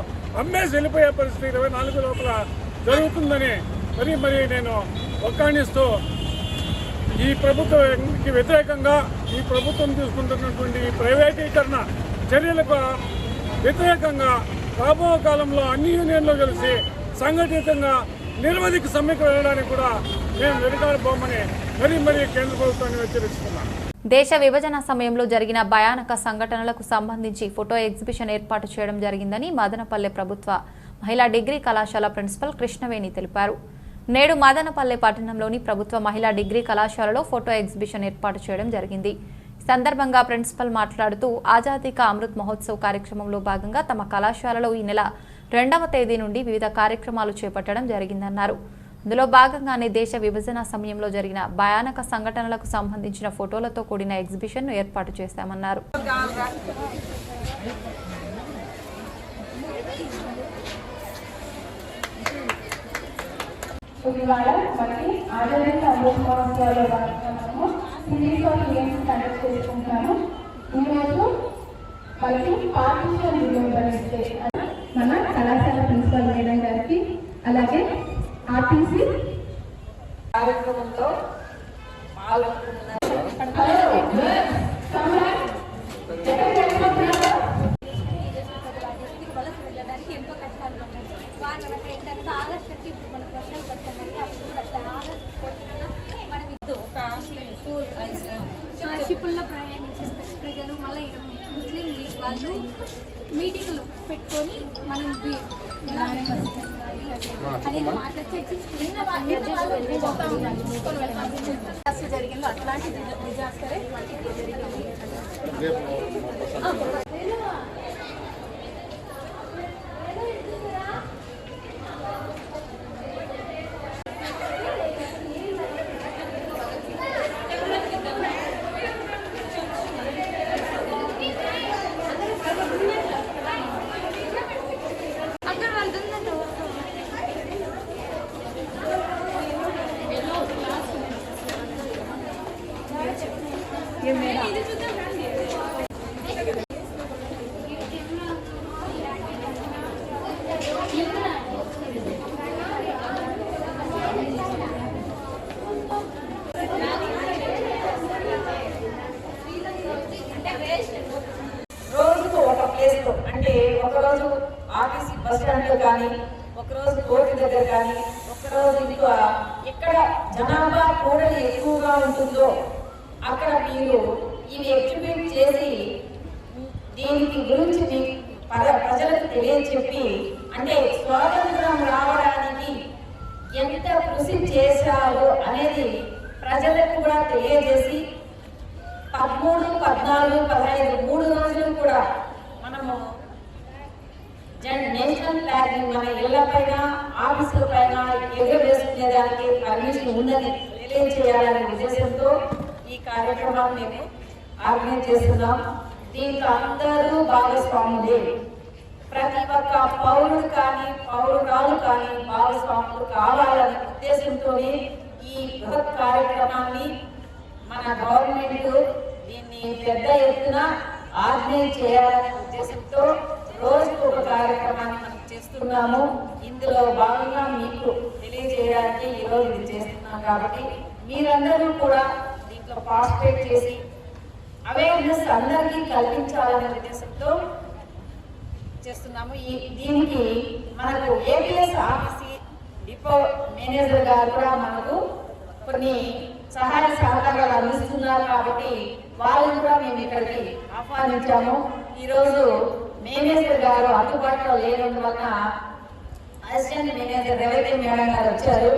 అమ్మేసి వెళ్ళిపోయే పరిస్థితి 24 లోపల జరుగుతుందని మరి నేను ఒక్కాణిస్తూ ఈ ప్రభుత్వానికి వ్యతిరేకంగా ఈ ప్రభుత్వం తీసుకుంటున్నటువంటి ప్రైవేటీకరణ చర్యలకు వ్యతిరేకంగా రాబో కాలంలో అన్ని యూనియన్లు కలిసి సంఘటితంగా నిరవధిక సమ్మెకు వెళ్ళడానికి కూడా మేము వెనుకాడబోమని మరీ కేంద్ర ప్రభుత్వాన్ని హెచ్చరిస్తున్నాం. దేశ విభజన సమయంలో జరిగిన భయానక సంఘటనలకు సంబంధించి ఫోటో ఎగ్జిబిషన్ ఏర్పాటు చేయడం జరిగిందని మదనపల్లె ప్రభుత్వ మహిళా డిగ్రీ కళాశాల ప్రిన్సిపల్ కృష్ణవేణి తెలిపారు. నేడు మదనపల్లె పట్టణంలోని ప్రభుత్వ మహిళా డిగ్రీ కళాశాలలో ఫోటో ఎగ్జిబిషన్ ఏర్పాటు చేయడం జరిగింది. ఈ సందర్భంగా ప్రిన్సిపల్ మాట్లాడుతూ ఆజాదీ కా అమృత్ మహోత్సవ్ కార్యక్రమంలో భాగంగా తమ కళాశాలలో ఈ నెల 2వ తేదీ నుండి వివిధ కార్యక్రమాలు చేపట్టడం జరిగిందన్నారు. అందులో భాగంగానే దేశ విభజన సమయంలో జరిగిన భయానక సంఘటనలకు సంబంధించిన ఫోటోలతో కూడిన ఎగ్జిబిషన్ను ఏర్పాటు చేశామన్నారు. మన కళాశాల ప్రిన్సిపల్ మేడం గారికి అలాగే ఆర్టీసీ కార్యక్రమంలో షిప్పుల్లో ప్రయాణించే ప్రజలు మళ్ళీ ముస్లిం లీగ్ వాళ్ళు మీటింగ్లు పెట్టుకొని మనం జరిగిందో అట్లాంటి డిజాస్టరే జరిగింది. రోజుకు ఒక ప్లేస్ లో అంటే ఒకరోజు ఆర్టీసీ బస్ స్టాండ్ లో కానీ, ఒకరోజు కోర్టు దగ్గర కానీ, ఒకరోజు ఇంకా ఎక్కడ జనాభా కూడా ఎక్కువగా ఉంటుందో అక్కడ మీరు ఇవి ఎగ్జిబిట్ చేసి దీనికి గురించి ప్రజలకు తెలియచెప్పి, అంటే స్వాతంత్రం రావడానికి ఎంత కృషి చేశారో అనేది ప్రజలకు కూడా తెలియజేసి 13, 14, 15 3 రోజులు కూడా మనము నేషనల్ ఫ్లాగ్ మన ఇళ్లపైన ఆఫీసుల పైన ఎగరవేసుకునేదానికి పర్మిషన్ ఉందని తెలియజేయాలనే ఉద్దేశంతో ఈ కార్యక్రమాన్ని మేము ఆర్గనైజ్ చేస్తున్నాం. దీంట్లో అందరూ భాగస్వాములే. ప్రతి ఒక్క పౌరుడు కానీ పౌరురాలు కానీ భాగస్వాములు కావాలనే ఉద్దేశంతో ఈ బృహత్ కార్యక్రమాన్ని మన గవర్నమెంట్ దీన్ని పెద్ద ఎత్తున ఆర్గనైజ్ చేయాలనే ఉద్దేశంతో రోజుకు ఒక కార్యక్రమాన్ని మనం చేస్తున్నాము. ఇందులో భాగంగా మీకు తెలియజేయడానికి ఈరోజు ఇది చేస్తున్నాం. కాబట్టి మీరందరూ కూడా దీంట్లో పార్టిసిపేట్ చేసి అవేర్నెస్ అందరికీ కల్పించాలనే ఉద్దేశంతో చేస్తున్నాము. దీనికి మనకు ఏపీఎస్ ఆర్టీసీ డిపో మేనేజర్ గారు కూడా మనకు కొన్ని సహాయ సహకారాలు అందిస్తున్నారు కాబట్టి వాళ్ళని కూడా మేము ఇక్కడికి ఆహ్వానించాము. ఈరోజు మేనేజర్ గారు అందుబాటులో లేనందువలన అసిస్టెంట్ మేనేజర్ రెవెన్యూ మేడం గారు వచ్చారు.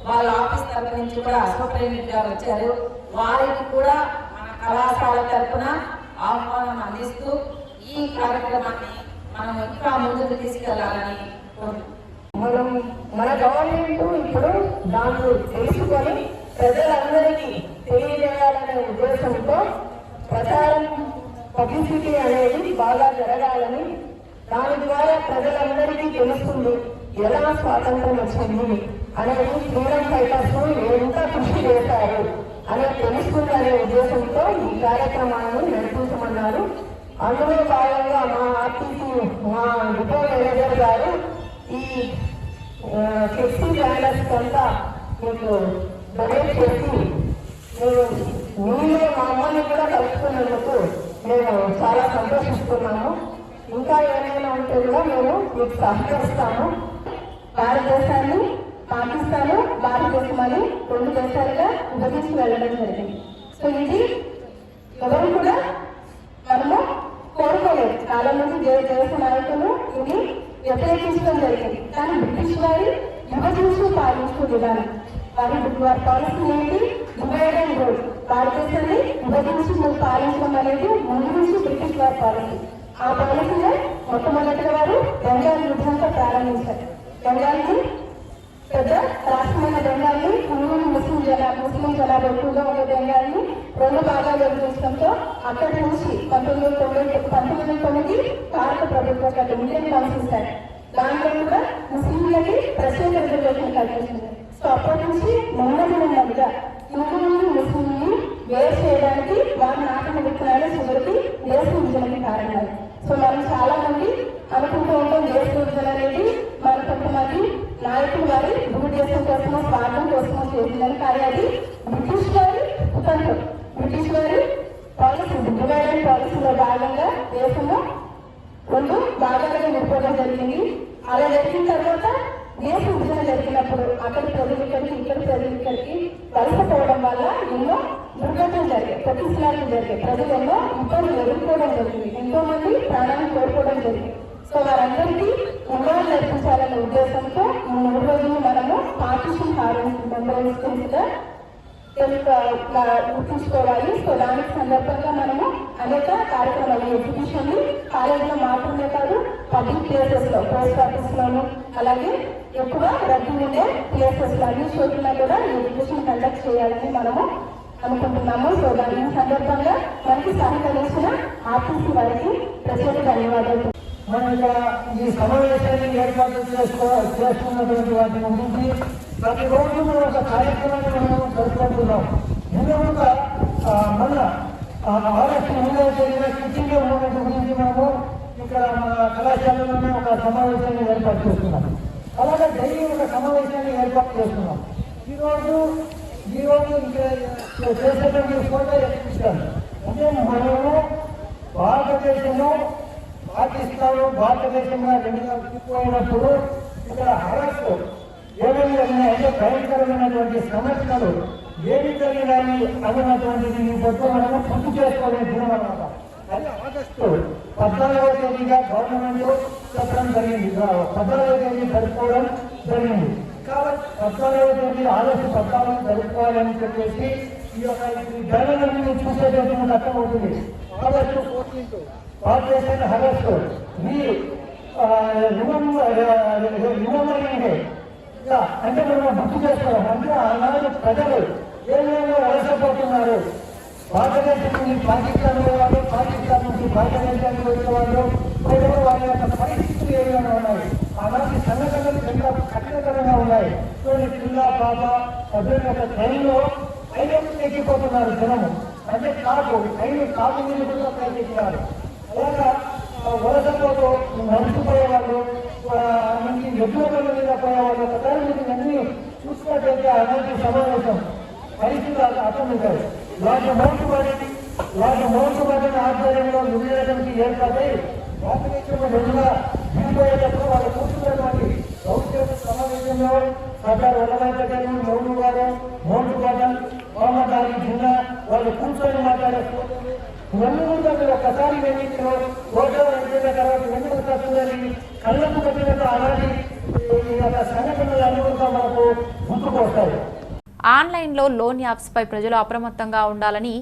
వాళ్ళ ఆఫీస్ తరఫు నుంచి కూడా సూపరింటెండెంట్ గారు వచ్చారు. వారికి కూడా మన కళాశాల తరఫున ఆహ్వానం అందిస్తూ ఈ కార్యక్రమాన్ని మనం ఇంకా ముందుకు తీసుకెళ్లాలని మన గవర్నమెంట్ ఇప్పుడు దాన్ని తెలుసుకొని ప్రజలందరికీ తెలియజేయాలనే ఉద్దేశంతో ప్రచారం పబ్లిసిటీ అనేది బాగా జరగాలని, దాని ద్వారా ప్రజలందరికీ తెలుస్తుంది ఎలా స్వాతంత్రం వచ్చింది అనేది, ఫ్రీడమ్ ఫైటర్స్ ఎంత కృషి చేశారు అనేది తెలుస్తుందనే ఉద్దేశంతో ఈ కార్యక్రమాన్ని నడిపించమన్నారు. అందులో భాగంగా మా ఆర్టీసీ మా డిపో మేనేజర్ గారు ఈ ఫ్లెక్సీ బ్యానర్స్ అంతా మీకు డొనేట్ చేసి మీలో మా అమ్మని కూడా కలుసుకున్నందుకు మేము చాలా సంతోషిస్తున్నాము. ఇంకా ఏమైనా ఉంటే కూడా మేము మీకు సహకరిస్తాము. భారతదేశాన్ని పాకిస్తాన్ భారతదేశమని 2 దేశాలుగా విభజించి వెళ్ళడం జరిగింది. సో ఇది ఎవరు కూడా మనము కోరుకోలేదు. చాలా మంది దేశ నాయకులు ఇది వ్యతిరేకించడం జరిగింది. కానీ బ్రిటిష్ వారి విభజించి పాలించే విధానం, వారి పాలసీ ఏంటి? Divide and rule. భారతదేశాన్ని విభజించి పాలించడం అనేది ముందు నుంచి బ్రిటిష్ వారి పాలసీ. ఆ పాలసీలో మొట్టమొదటిగా వారు బెంగాల్ యుద్ధంతో ప్రారంభించారు. బెంగాల్ని పెద్ద రాష్ట్రమైన బెంగాల్ని ముస్లిం జనాభా ఎక్కువగా ఉండే బెంగాల్ని 2 భాగాలు విభజించడంతో అక్కడి నుంచి 1909 భారత ప్రభుత్వం ఇండియన్ కౌన్సిల్ సార్ దాంట్లో కూడా ముస్లింలకి ప్రత్యేక రిజర్వేషన్ కల్పించింది. సో అప్పటి నుంచి నెమ్మదిగా హిందువుల్ని ముస్లింని వేరు చేయడానికి వారి నాటిన విత్తనాలు చివరికి దేశ విభజనకి కారణాలు. సో మనం చాలా మంది అనుకుంటూ ఉంటాం దేశ విభజన అనేది మరి కొంతమంది నాయకులు వారి భూదేశం కోసమో స్వార్థం కోసమో చేసిందని. కానీ అది బ్రిటిష్ వారి కుతంత్రం. బ్రిటిష్ వారి పాలసీ డివైడ్ అండ్ పాలసీలో భాగంగా దేశంలో 2 భాగాలుగా విడిపోవడం జరిగింది. అలా జరిగిన తర్వాత దేశ విభజన జరిగినప్పుడు అక్కడి ప్రజలు ఇక్కడికి, ఇక్కడి ప్రజలు ఇక్కడికి వలసపోవడం వల్ల ఎన్నో దుర్ఘటనలు జరిగాయి, ప్రతిశలాలు జరిగాయి. ప్రజలు ఎన్నో ఇబ్బందులు ఎదుర్కోవడం జరిగింది. ఎంతో మంది ప్రాణాలను కోల్పోవడం జరిగింది. సో వారందరికీ ఉపాధి నేర్పించాలనే ఉద్దేశంతో 3 రోజులు మనము పార్టీషన్ మెంబర్స్గా గుర్తుంచుకోవాలి. సో దానికి సందర్భంగా మనము అనేక కార్యక్రమాలు ఎగ్జిబిషన్ కాలేజీలో మాత్రమే కాదు పబ్లిక్ ప్లేసెస్ లో, పోస్ట్ ఆఫీస్ లోను, అలాగే ఎక్కువ రద్దీ ఉండే ప్లేసెస్ లో అన్ని చోట్ల కూడా ఎగ్జిబిషన్ కండక్ట్ చేయాలని మనము అనుకుంటున్నాము. సో దాని సందర్భంగా మనకి సహకరించిన ఆర్టీసీ వారికి ప్రత్యేక ధన్యవాదాలు. మనం ఇక్కడ ఈ సమావేశాన్ని ఏర్పాటు చేస్తున్నటువంటి వాటి గురించి ప్రతిరోజు మనం ఒక కార్యక్రమాన్ని మనం జరుపుకుంటున్నాం. ఎందుకంటే మన ఆగస్టు 8వ తేదీన క్విట్ మూమెంట్ గురించి మనము ఇక్కడ మన కళాశాలలోనే ఒక సమావేశాన్ని ఏర్పాటు చేస్తున్నాం. అలాగే డైలీ ఒక సమావేశాన్ని ఏర్పాటు చేస్తున్నాం. ఈరోజు ఇక్కడ చేసేటువంటి ఫోటో ఎక్కిస్తాను. అంటే మనము భారతదేశంలో పాకిస్తాన్ భారతదేశంగా 2గా విడిపోయినప్పుడు ఇక్కడ అరెస్ట్ ఏమేమి జరిగినాయంటే భయంకరమైనటువంటి సమస్యలు ఏమి జరిగినాయి అన్నటువంటిది బట్టి మనము గుర్తు చేసుకోలేని దినం అన్నమాట. అది ఆగస్టు 14వ తేదీగా గవర్నమెంట్ చెప్పడం జరిగింది, 14వ తేదీ జరుపుకోవడం జరిగింది. కాబట్టి 14వ తేదీ ఆగస్టు 14 జరుపుకోవాలని చెప్పేసి ఈ యొక్క జగన్ చూసేటువంటి అర్థమవుతుంది. ఆగస్టు 14 భారతదేశాన్ని అరెస్ట్ అంటే మనం గుర్తు చేసుకోవాలి. అంటే ఆనాడు ప్రజలు ఏమైనా వలసపోతున్నారు. భారతదేశం నుంచి పాకిస్తాన్ వాళ్ళు, పాకిస్తాన్ నుంచి భారతదేశానికి వచ్చేవాళ్ళు, ప్రజలు వాళ్ళ యొక్క పరిస్థితులు ఏమైనా ఉన్నాయి. అలాంటి సంఘటనలు చాలా కఠినకరంగా ఉన్నాయి. పిల్ల పాప ప్రజల యొక్క ట్రైన్లో ట్రైన్ ఎక్కిపోతున్నారు జనము. అంటే కాపు మీద కూడా ప్రయత్నిస్తున్నారు. అలాగా వలసపోతూ నడిచిపోయేవాళ్ళు, మంచి ఎద్దుల మీద పోయేవాళ్ళు, ప్రధానమంత్రి అన్ని చూసుకున్నట్లయితే అలాంటి సమావేశం పరిస్థితులు అర్థమవుతాయి. వాటి మౌంటుబడిన ఆధ్వర్యంలో విభజనకి ఏర్పడై భారతదేశంలో 2గా విడిపోయేటప్పుడు వాళ్ళు కూర్చున్నటువంటి సౌఖ్య సమావేశంలో సర్దార్ వల్లభాయ్ పటేల్, నెహ్రూ గారు, మౌంటుబటన్, మొహమ్మద్ ఇవన్నీ కూడా మీరు ఒక్కసారి వెళ్ళించిన ఫోటో వెళ్ళిన తర్వాత ఎందుకు వస్తుందని కళ్ళకు పెట్టినట్టు అలాంటి సంఘటనలు అన్నీ కూడా మనకు గుర్తుకొస్తాయి. ఆన్లైన్లో లోన్ యాప్స్పై ప్రజలు అప్రమత్తంగా ఉండాలని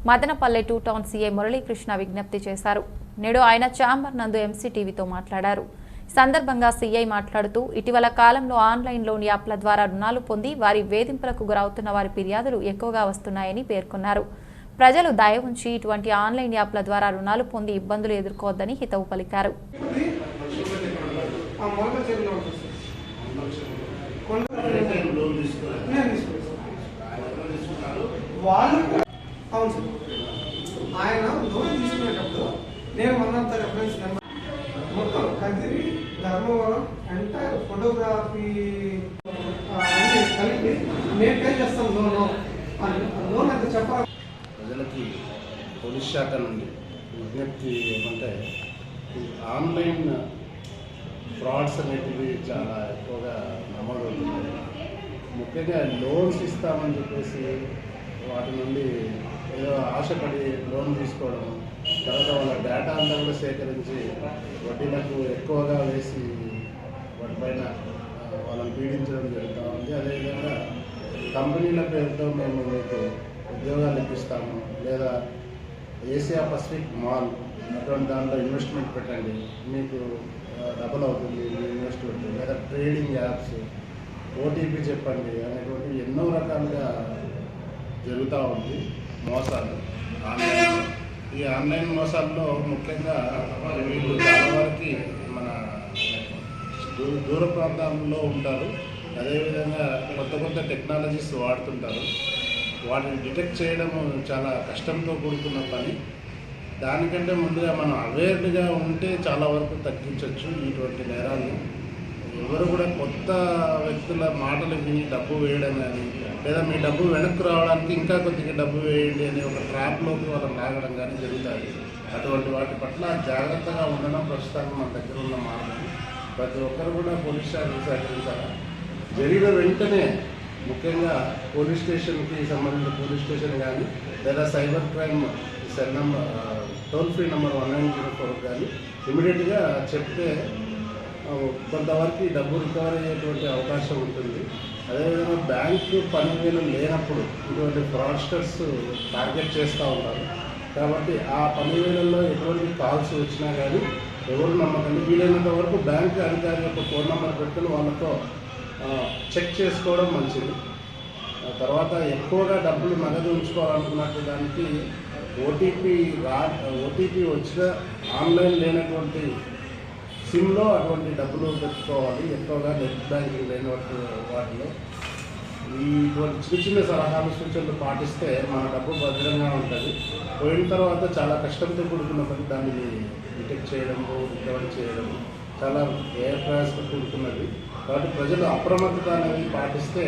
మదనపల్లె 2 టౌన్ సీఐ మురళీకృష్ణ విజ్ఞప్తి చేశారు. నేడు ఆయన ఛాంబర్ నందు ఎంసీటీవీతో మాట్లాడారు. సందర్భంగా సీఐ మాట్లాడుతూ ఇటీవల కాలంలో ఆన్లైన్ లోన్ యాప్ల ద్వారా రుణాలు పొంది వారి వేధింపులకు గురవుతున్న వారి ఫిర్యాదులు ఎక్కువగా వస్తున్నాయని పేర్కొన్నారు. ప్రజలు దయ ఉంచి ఇటువంటి ఆన్లైన్ యాప్ల ద్వారా రుణాలు పొంది ఇబ్బందులు ఎదుర్కోవద్దని హితవు పలికారు. అవును సార్, ఆయన లోన్ తీసుకునేటప్పుడు నేను మనంత రెఫరెన్స్ నెంబర్ మొత్తం కదిరి ధర్మవరం ఎంటైర్ ఫోటోగ్రఫీ అన్ని కలిపి మేము పే చేస్తాం లోన్ అంత చెప్పాలి. ప్రజలకి పోలీస్ శాఖ నుండి విజ్ఞప్తి ఏమంటే ఆన్లైన్ ఫ్రాడ్స్ అనేటివి చాలా ఎక్కువగా నమోదవుతున్నాయి. ముఖ్యంగా లోన్స్ ఇస్తామని చెప్పేసి వాటి నుండి ఏదో ఆశపడి లోన్ తీసుకోవడం, తర్వాత వాళ్ళ డేటా అంతా కూడా సేకరించి వడ్డీలకు ఎక్కువగా వేసి వాటిపైన వాళ్ళని పీడించడం జరుగుతూ ఉంది. అదేవిధంగా కంపెనీల పేరుతో మేము మీకు ఉద్యోగాలు ఇప్పిస్తాము, లేదా ఏషియా పసిఫిక్ మాల్ అటువంటి దాంట్లో ఇన్వెస్ట్మెంట్ పెట్టండి, మీకు డబుల్ అవుతుంది మీ ఇన్వెస్ట్మెంట్, లేదా ట్రేడింగ్ యాప్స్, ఓటీపీ చెప్పండి అనేటువంటి ఎన్నో రకాలుగా జరుగుతూ ఉంది మోసాలు ఆన్లైన్. ఈ ఆన్లైన్ మోసాల్లో ముఖ్యంగా వీళ్ళు చాలా వరకు మన దూర ప్రాంతాల్లో ఉంటారు. అదేవిధంగా కొత్త కొత్త టెక్నాలజీస్ వాడుతుంటారు. వాటిని డిటెక్ట్ చేయడం చాలా కష్టంతో కూడుకున్న పని. దానికంటే ముందుగా మనం అవేర్గా ఉంటే చాలా వరకు తగ్గించవచ్చు ఇటువంటి నేరాలను. ఎవరు కూడా కొత్త వ్యక్తుల మాటలు విని డబ్బు వేయడం కానీ, లేదా మీ డబ్బు వెనక్కి రావడానికి ఇంకా కొద్దిగా డబ్బు వేయండి అని ఒక ట్రాప్లోకి వాళ్ళని లాగడం కానీ జరుగుతాయి. అటువంటి వాటి పట్ల జాగ్రత్తగా ఉండడం ప్రస్తుతానికి మన దగ్గర ఉన్న మార్గం. ప్రతి ఒక్కరు కూడా పోలీస్ శాఖకు సహకరించాలి. జరిగిన వెంటనే ముఖ్యంగా పోలీస్ స్టేషన్కి సంబంధించిన పోలీస్ స్టేషన్ కానీ, లేదా cyber crime cell number toll free number 1904 కానీ ఇమీడియట్గా చెప్తే కొంతవరకు డబ్బు రికవర్ అయ్యేటువంటి అవకాశం ఉంటుంది. అదేవిధంగా బ్యాంకు పనివేలు లేనప్పుడు ఇటువంటి ఫ్రాడ్స్టర్స్ టార్గెట్ చేస్తూ ఉంటారు. కాబట్టి ఆ పనివేలలో ఎటువంటి కాల్స్ వచ్చినా కానీ ఎవరు నమ్మకండి. వీలైనంత వరకు బ్యాంకు అధికారి యొక్క ఫోన్ నెంబర్ పెట్టుకుని వాళ్ళతో చెక్ చేసుకోవడం మంచిది. తర్వాత ఎక్కువగా డబ్బులు నగదు ఉంచుకోవాలనుకున్నట్టు దానికి ఓటీపీ వచ్చిన ఆన్లైన్ లేనటువంటి సిమ్లో అటువంటి డబ్బులు పెట్టుకోవాలి. ఎక్కువగా నెట్ బ్యాంకింగ్ లేని వాటిలో ఇటువంటి చిన్న చిన్న సలహాలు సూచనలు పాటిస్తే మన డబ్బు భద్రంగా ఉంటుంది. పోయిన తర్వాత చాలా కష్టంతో కూడుకున్న పని దాన్ని డిటెక్ట్ చేయడము, రికవరీ చేయడము చాలా ప్రయాసంతో కూడుకున్నది. కాబట్టి ప్రజలు అప్రమత్తత అనేది పాటిస్తే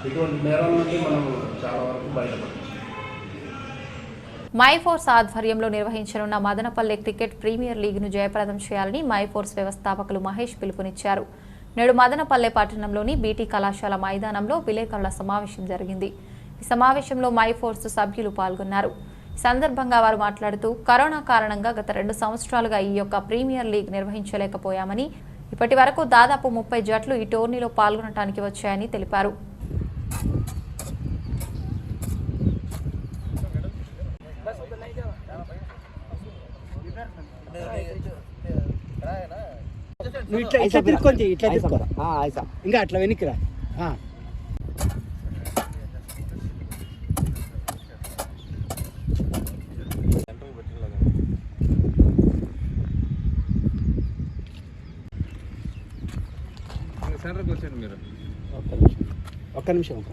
ఇటువంటి నేరాల నుండి మనం చాలా వరకు బయటపడవచ్చు. మైఫోర్స్ ఆధ్వర్యంలో నిర్వహించనున్న మదనపల్లె క్రికెట్ ప్రీమియర్ లీగ్ను జయప్రదం చేయాలని మైఫోర్స్ వ్యవస్థాపకులు మహేష్ పిలుపునిచ్చారు. నేడు మదనపల్లె పట్టణంలోని బీటీ కళాశాల మైదానంలో విలేకరుల సమావేశం జరిగింది. ఈ సమావేశంలో మైఫోర్స్ సభ్యులు పాల్గొన్నారు. ఈ సందర్భంగా వారు మాట్లాడుతూ కరోనా కారణంగా గత 2 సంవత్సరాలుగా ఈ యొక్క ప్రీమియర్ లీగ్ నిర్వహించలేకపోయామని, ఇప్పటి వరకు దాదాపు 30 జట్లు ఈ టోర్నీలో పాల్గొనడానికి వచ్చాయని తెలిపారు. ఇట్లా తిరుక్కొని ఇట్లా తిరుక్కోరా, ఇంకా అట్లా వెనక్కిరా. సెంటర్కి వచ్చాను మీరు. ఒక్క నిమిషం.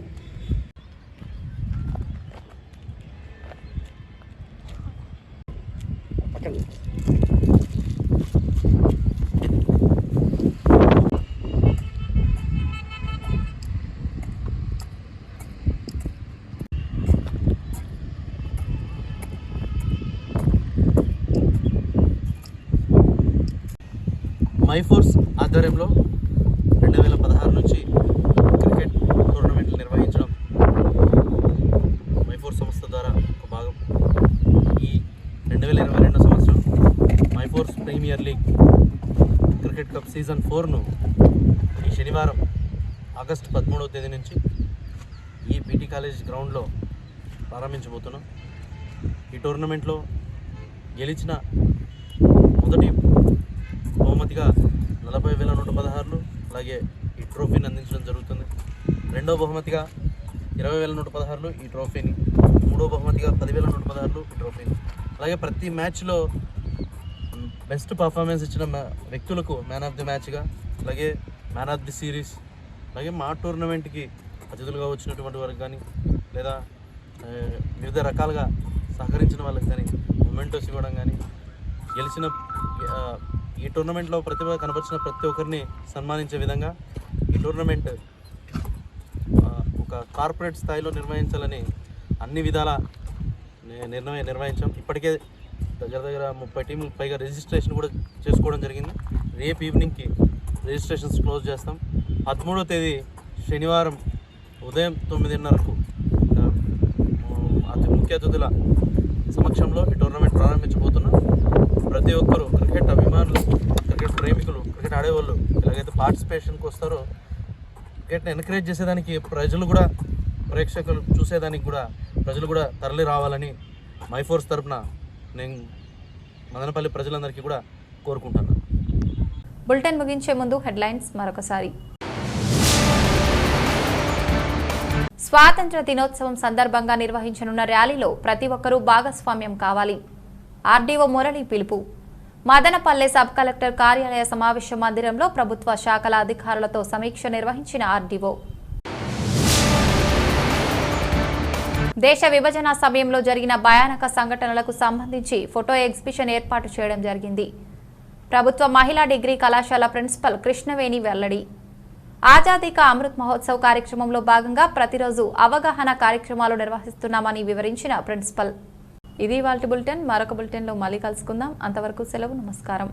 మైఫోర్స్ ఆధ్వర్యంలో 2016 నుంచి క్రికెట్ టోర్నమెంట్లు నిర్వహించడం మైఫోర్స్ సంస్థ ద్వారా ఒక భాగం. ఈ సీజన్ 4ను ఈ శనివారం ఆగస్టు 13వ తేదీ నుంచి ఈ పీటీ కాలేజ్ గ్రౌండ్లో ప్రారంభించబోతున్నాం. ఈ టోర్నమెంట్లో గెలిచిన మొదటి బహుమతిగా 40,116 అలాగే ఈ ట్రోఫీని అందించడం జరుగుతుంది. రెండవ బహుమతిగా 20,116 ఈ ట్రోఫీని, మూడవ బహుమతిగా 10,116 ఈ ట్రోఫీని. అలాగే ప్రతి మ్యాచ్లో బెస్ట్ పర్ఫార్మెన్స్ ఇచ్చిన వ్యక్తులకు మ్యాన్ ఆఫ్ ది మ్యాచ్గా, అలాగే మ్యాన్ ఆఫ్ ది సిరీస్, అలాగే మా టోర్నమెంట్కి అతిథులుగా వచ్చినటువంటి వారికి కానీ లేదా వివిధ రకాలుగా సహకరించిన వాళ్ళకి కానీ మొమెంటోస్ ఇవ్వడం కానీ, గెలిచిన ఈ టోర్నమెంట్లో ప్రతిభ కనపరిచిన ప్రతి ఒక్కరిని సన్మానించే విధంగా ఈ టోర్నమెంట్ ఒక కార్పొరేట్ స్థాయిలో నిర్వహించాలని అన్ని విధాల నిర్వహించాం. ఇప్పటికే దగ్గర 30 టీములకు పైగా రిజిస్ట్రేషన్ కూడా చేసుకోవడం జరిగింది. రేపు ఈవినింగ్కి రిజిస్ట్రేషన్స్ క్లోజ్ చేస్తాం. 13వ తేదీ శనివారం ఉదయం 9:30కు ముఖ్య అతిథుల సమక్షంలో ఈ టోర్నమెంట్ ప్రారంభించబోతున్నాం. ప్రతి ఒక్కరూ క్రికెట్ అభిమానులు, క్రికెట్ ప్రేమికులు, క్రికెట్ ఆడేవాళ్ళు ఎలాగైతే పార్టిసిపేషన్కి వస్తారో క్రికెట్ని ఎంకరేజ్ చేసేదానికి ప్రజలు కూడా, ప్రేక్షకులు చూసేదానికి కూడా ప్రజలు కూడా తరలి రావాలని మైఫోర్స్ తరఫున నేను మదనపల్లి ప్రజలందరికీ కూడా కోరుకుంటున్నాను. బులెటిన్ ముగించే ముందు హెడ్లైన్స్ మరొకసారి. స్వాతంత్ర దినోత్సవం సందర్భంగా నిర్వహించనున్న ర్యాలీలో ప్రతి ఒక్కరూ భాగస్వామ్యం కావాలి. ఆర్డీఓ మురళి పిలుపు. మదనపల్లె సబ్ కలెక్టర్ కార్యాలయ సమావేశ మందిరంలో ప్రభుత్వ శాఖల అధికారులతో సమీక్ష నిర్వహించిన ఆర్డీఓ. దేశ విభజన సమయంలో జరిగిన భయానక సంఘటనలకు సంబంధించి ఫోటో ఎగ్జిబిషన్ ఏర్పాటు చేయడం జరిగింది. ప్రభుత్వ మహిళా డిగ్రీ కళాశాల ప్రిన్సిపల్ కృష్ణవేణి వెల్లడి. ఆజాదీ కా అమృత్ మహోత్సవ్ కార్యక్రమంలో భాగంగా ప్రతిరోజు అవగాహన కార్యక్రమాలు నిర్వహిస్తున్నామని వివరించిన ప్రిన్సిపల్. ఇది వాల్టి బులెటిన్. మరొక బులెటిన్లో మళ్ళీ కలుసుకుందాం. అంతవరకు సెలవు. నమస్కారం.